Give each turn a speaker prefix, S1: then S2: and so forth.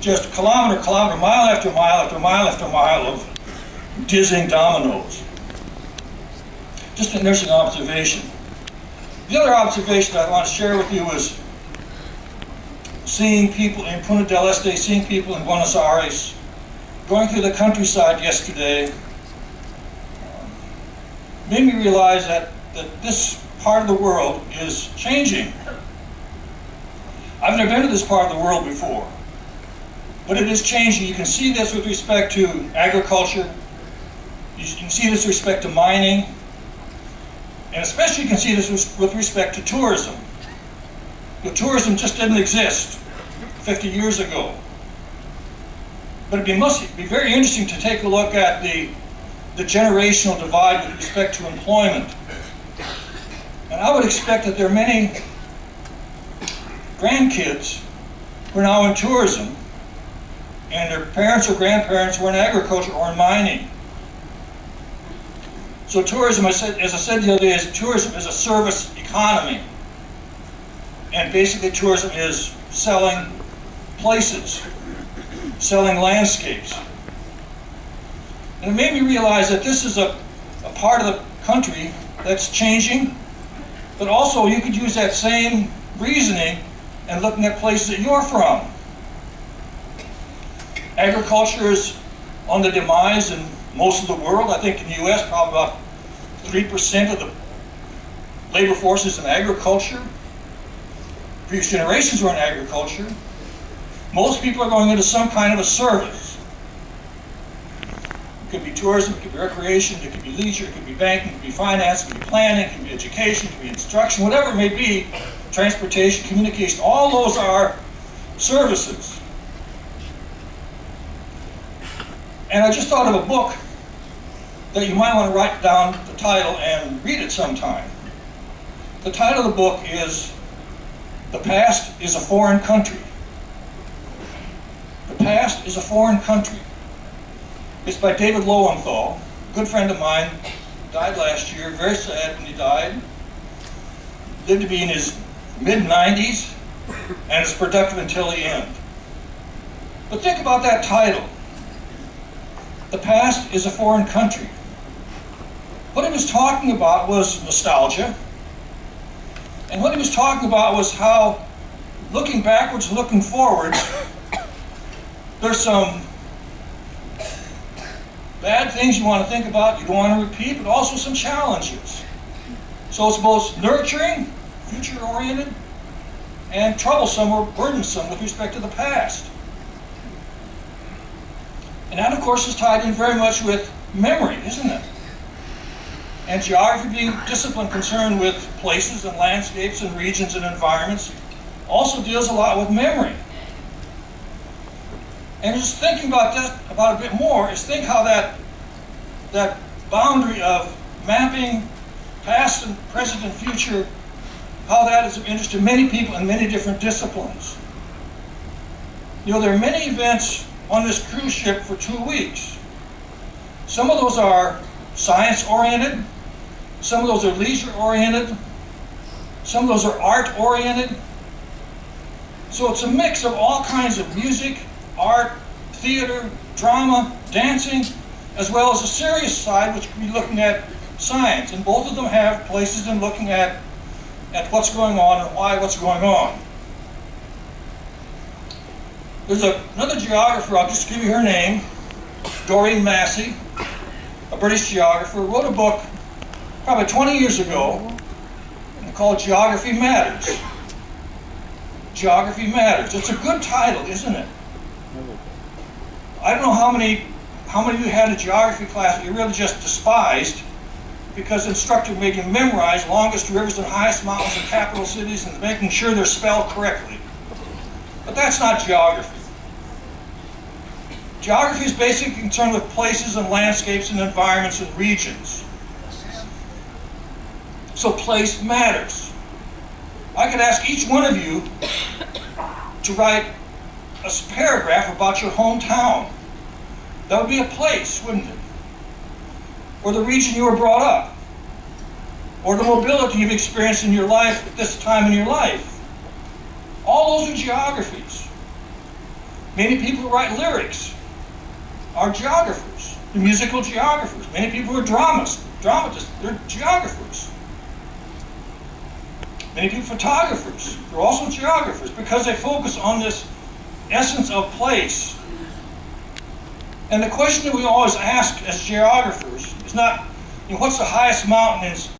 S1: just kilometer, mile after mile after mile after mile of dizzying dominoes. Just an interesting observation. The other observation I want to share with you is seeing people in Punta del Este, seeing people in Buenos Aires, going through the countryside yesterday, made me realize that this part of the world is changing. I've never been to this part of the world before, but it is changing. You can see this with respect to agriculture. You can see this with respect to mining. And especially you can see this with respect to tourism. The tourism just didn't exist 50 years ago. But it must be very interesting to take a look at the generational divide with respect to employment. And I would expect that there are many grandkids who are now in tourism, and their parents or grandparents were in agriculture or in mining. So tourism, as I said the other day, tourism is a service economy. And basically tourism is selling places, selling landscapes. And it made me realize that this is a part of the country that's changing, but also you could use that same reasoning and looking at places that you're from. Agriculture is on the demise in most of the world. I think in the US probably about 3% of the labor force is in agriculture. Previous generations were in agriculture. Most people are going into some kind of a service. It could be tourism, it could be recreation, it could be leisure, it could be banking, it could be finance, it could be planning, it could be education, it could be instruction, whatever it may be, transportation, communication, all those are services. And I just thought of a book that you might want to write down the title and read it sometime. The title of the book is The Past is a Foreign Country. The Past is a Foreign Country. It's by David Lowenthal, a good friend of mine, died last year, very sad when he died. Lived to be in his mid-90s and is productive until the end. But think about that title. The past is a foreign country. What he was talking about was nostalgia. And what he was talking about was how, looking backwards and looking forwards, there's some bad things you want to think about, you don't want to repeat, but also some challenges. So it's both nurturing, future-oriented, and troublesome or burdensome with respect to the past. And that, of course, is tied in very much with memory, isn't it? And geography being a discipline concerned with places and landscapes and regions and environments also deals a lot with memory. And just thinking about that about a bit more is think how that boundary of mapping past and present and future, how that is of interest to many people in many different disciplines. You know, there are many events on this cruise ship for 2 weeks. Some of those are science-oriented, some of those are leisure-oriented, some of those are art-oriented. So it's a mix of all kinds of music, art, theater, drama, dancing, as well as a serious side, which could be looking at science. And both of them have places in looking at what's going on and why what's going on. There's another geographer, I'll just give you her name, Doreen Massey, a British geographer, wrote a book probably 20 years ago called Geography Matters. Geography Matters. It's a good title, isn't it? I don't know how many of you had a geography class that you really just despised because the instructor made you memorize longest rivers and highest mountains and capital cities and making sure they're spelled correctly. But that's not geography. Geography is basically concerned with places and landscapes and environments and regions. So place matters. I could ask each one of you to write a paragraph about your hometown. That would be a place, wouldn't it? Or the region you were brought up. Or the mobility you've experienced in your life at this time in your life. All those are geographies. Many people who write lyrics are geographers, they're musical geographers. Many people who are dramatists, they're geographers. Many people photographers, they're also geographers because they focus on this essence of place. And the question that we always ask as geographers is not, what's the highest mountain